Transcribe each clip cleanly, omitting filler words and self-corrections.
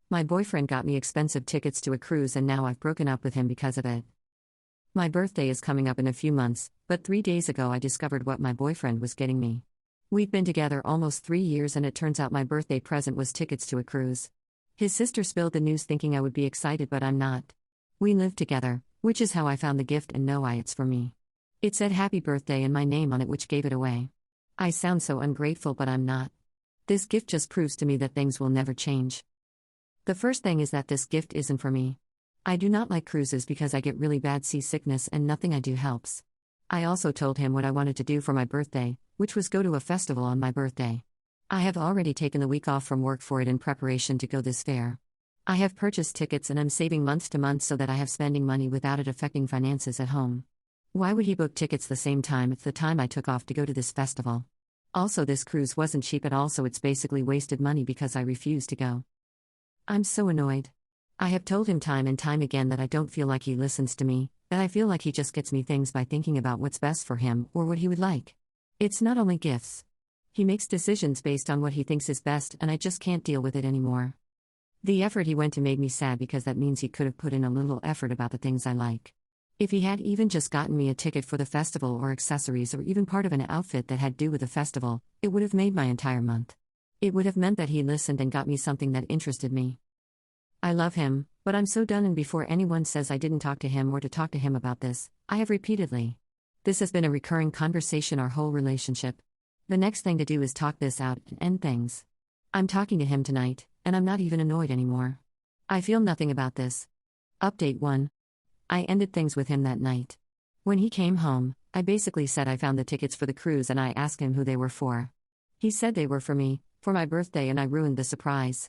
My boyfriend got me expensive tickets to a cruise and now I've broken up with him because of it. My birthday is coming up in a few months, but 3 days ago I discovered what my boyfriend was getting me. We've been together almost 3 years and it turns out my birthday present was tickets to a cruise. His sister spilled the news thinking I would be excited, but I'm not. We live together, which is how I found the gift and know why it's for me. It said happy birthday and my name on it, which gave it away. I sound so ungrateful, but I'm not. This gift just proves to me that things will never change. The first thing is that this gift isn't for me. I do not like cruises because I get really bad seasickness and nothing I do helps. I also told him what I wanted to do for my birthday, which was go to a festival on my birthday. I have already taken the week off from work for it in preparation to go this fair. I have purchased tickets and I'm saving month to month so that I have spending money without it affecting finances at home. Why would he book tickets the same time it's the time I took off to go to this festival? Also, this cruise wasn't cheap at all, so it's basically wasted money because I refused to go. I'm so annoyed. I have told him time and time again that I don't feel like he listens to me, that I feel like he just gets me things by thinking about what's best for him or what he would like. It's not only gifts. He makes decisions based on what he thinks is best, and I just can't deal with it anymore. The effort he went to made me sad because that means he could have put in a little effort about the things I like. If he had even just gotten me a ticket for the festival or accessories or even part of an outfit that had to do with the festival, it would have made my entire month. It would have meant that he listened and got me something that interested me. I love him, but I'm so done, and before anyone says I didn't talk to him or to talk to him about this, I have repeatedly. This has been a recurring conversation our whole relationship. The next thing to do is talk this out and end things. I'm talking to him tonight, and I'm not even annoyed anymore. I feel nothing about this. Update 1. I ended things with him that night. When he came home, I basically said I found the tickets for the cruise and I asked him who they were for. He said they were for me, for my birthday, and I ruined the surprise.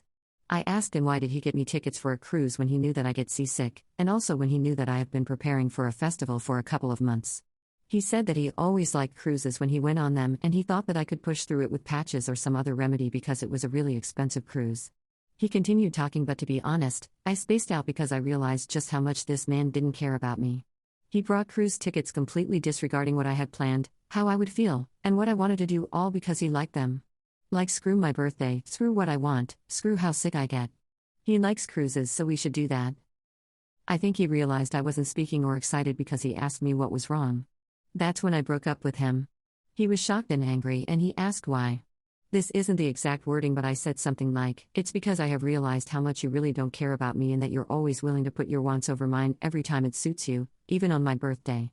I asked him why did he get me tickets for a cruise when he knew that I get seasick, and also when he knew that I have been preparing for a festival for a couple of months. He said that he always liked cruises when he went on them and he thought that I could push through it with patches or some other remedy because it was a really expensive cruise. He continued talking, but to be honest, I spaced out because I realized just how much this man didn't care about me. He brought cruise tickets completely disregarding what I had planned, how I would feel, and what I wanted to do, all because he liked them. Like, screw my birthday, screw what I want, screw how sick I get. He likes cruises, so we should do that. I think he realized I wasn't speaking or excited because he asked me what was wrong. That's when I broke up with him. He was shocked and angry and he asked why. This isn't the exact wording, but I said something like, "It's because I have realized how much you really don't care about me and that you're always willing to put your wants over mine every time it suits you, even on my birthday."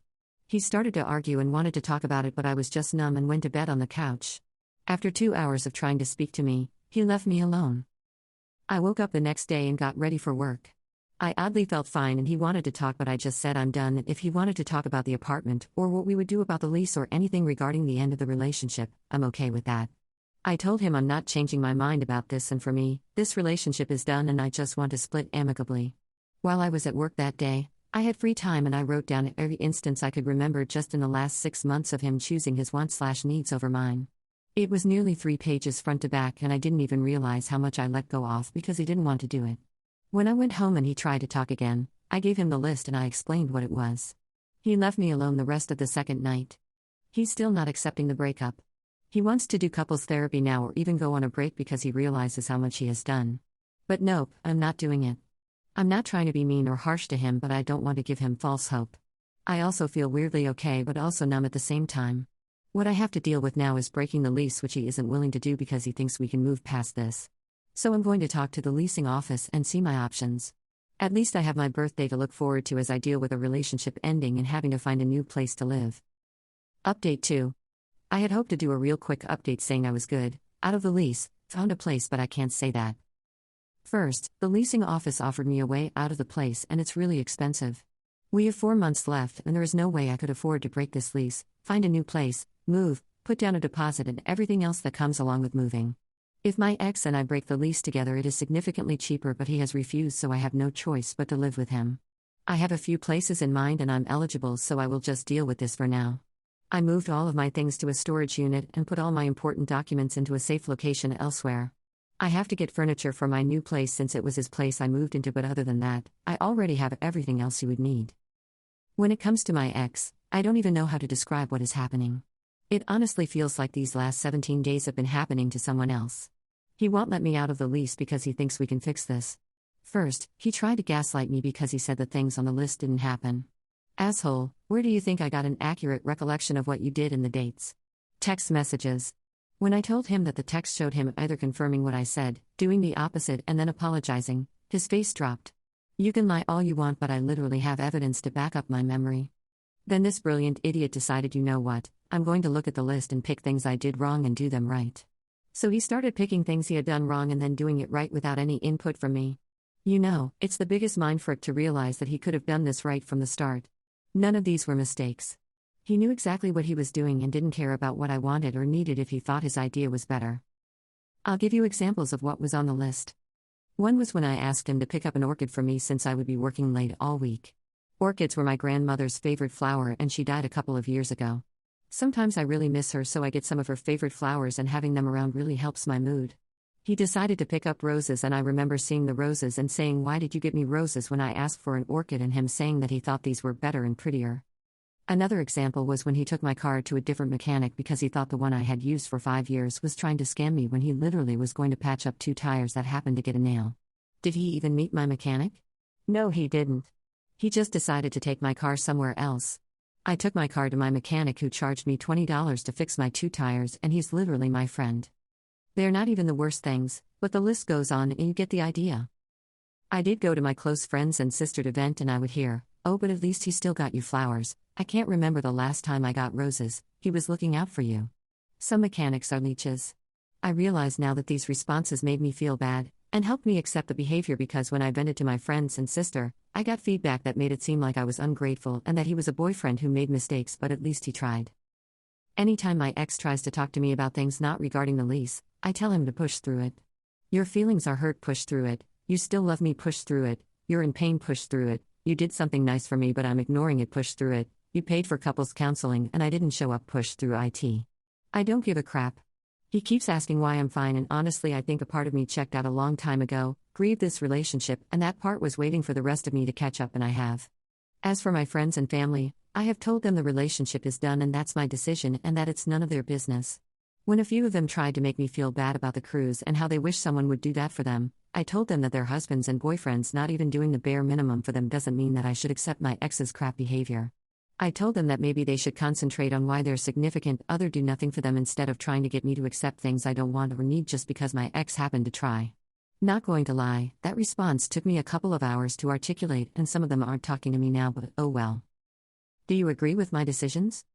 He started to argue and wanted to talk about it, but I was just numb and went to bed on the couch. After 2 hours of trying to speak to me, he left me alone. I woke up the next day and got ready for work. I oddly felt fine and he wanted to talk, but I just said I'm done. If he wanted to talk about the apartment or what we would do about the lease or anything regarding the end of the relationship, I'm okay with that. I told him I'm not changing my mind about this, and for me, this relationship is done and I just want to split amicably. While I was at work that day, I had free time and I wrote down every instance I could remember just in the last 6 months of him choosing his wants/needs over mine. It was nearly 3 pages front to back, and I didn't even realize how much I let go off because he didn't want to do it. When I went home and he tried to talk again, I gave him the list and I explained what it was. He left me alone the rest of the second night. He's still not accepting the breakup. He wants to do couples therapy now or even go on a break because he realizes how much he has done. But nope, I'm not doing it. I'm not trying to be mean or harsh to him, but I don't want to give him false hope. I also feel weirdly okay but also numb at the same time. What I have to deal with now is breaking the lease, which he isn't willing to do because he thinks we can move past this. So I'm going to talk to the leasing office and see my options. At least I have my birthday to look forward to as I deal with a relationship ending and having to find a new place to live. Update 2. I had hoped to do a real quick update saying I was good, out of the lease, found a place, but I can't say that. First, the leasing office offered me a way out of the place and it's really expensive. We have 4 months left and there is no way I could afford to break this lease, find a new place, move, put down a deposit and everything else that comes along with moving. If my ex and I break the lease together, it is significantly cheaper, but he has refused, so I have no choice but to live with him. I have a few places in mind and I'm eligible, so I will just deal with this for now. I moved all of my things to a storage unit and put all my important documents into a safe location elsewhere. I have to get furniture for my new place since it was his place I moved into, but other than that, I already have everything else he would need. When it comes to my ex, I don't even know how to describe what is happening. It honestly feels like these last 17 days have been happening to someone else. He won't let me out of the lease because he thinks we can fix this. First, he tried to gaslight me because he said the things on the list didn't happen. Asshole, where do you think I got an accurate recollection of what you did in the dates? Text messages. When I told him that the text showed him either confirming what I said, doing the opposite, and then apologizing, his face dropped. You can lie all you want, but I literally have evidence to back up my memory. Then this brilliant idiot decided, you know what, I'm going to look at the list and pick things I did wrong and do them right. So he started picking things he had done wrong and then doing it right without any input from me. You know, it's the biggest mindfuck to realize that he could have done this right from the start. None of these were mistakes. He knew exactly what he was doing and didn't care about what I wanted or needed if he thought his idea was better. I'll give you examples of what was on the list. One was when I asked him to pick up an orchid for me since I would be working late all week. Orchids were my grandmother's favorite flower and she died a couple of years ago. Sometimes I really miss her, so I get some of her favorite flowers and having them around really helps my mood. He decided to pick up roses and I remember seeing the roses and saying, "Why did you get me roses?" when I asked for an orchid, and him saying that he thought these were better and prettier. Another example was when he took my car to a different mechanic because he thought the one I had used for 5 years was trying to scam me when he literally was going to patch up 2 tires that happened to get a nail. Did he even meet my mechanic? No, he didn't. He just decided to take my car somewhere else. I took my car to my mechanic, who charged me $20 to fix my 2 tires, and he's literally my friend. They're not even the worst things, but the list goes on and you get the idea. I did go to my close friends and sister event and I would hear, "Oh, but at least he still got you flowers. I can't remember the last time I got roses. He was looking out for you." Some mechanics are leeches. I realize now that these responses made me feel bad, and helped me accept the behavior, because when I vented to my friends and sister, I got feedback that made it seem like I was ungrateful and that he was a boyfriend who made mistakes, but at least he tried. Anytime my ex tries to talk to me about things not regarding the lease, I tell him to push through it. Your feelings are hurt, push through it. You still love me, push through it. You're in pain, push through it. You did something nice for me but I'm ignoring it, push through it. You paid for couples counseling and I didn't show up, push through it. I don't give a crap. He keeps asking why I'm fine, and honestly I think a part of me checked out a long time ago, grieved this relationship, and that part was waiting for the rest of me to catch up, and I have. As for my friends and family, I have told them the relationship is done and that's my decision and that it's none of their business. When a few of them tried to make me feel bad about the cruise and how they wish someone would do that for them, I told them that their husbands and boyfriends not even doing the bare minimum for them doesn't mean that I should accept my ex's crap behavior. I told them that maybe they should concentrate on why their significant other do nothing for them instead of trying to get me to accept things I don't want or need just because my ex happened to try. Not going to lie, that response took me a couple of hours to articulate, and some of them aren't talking to me now, but oh well. Do you agree with my decisions?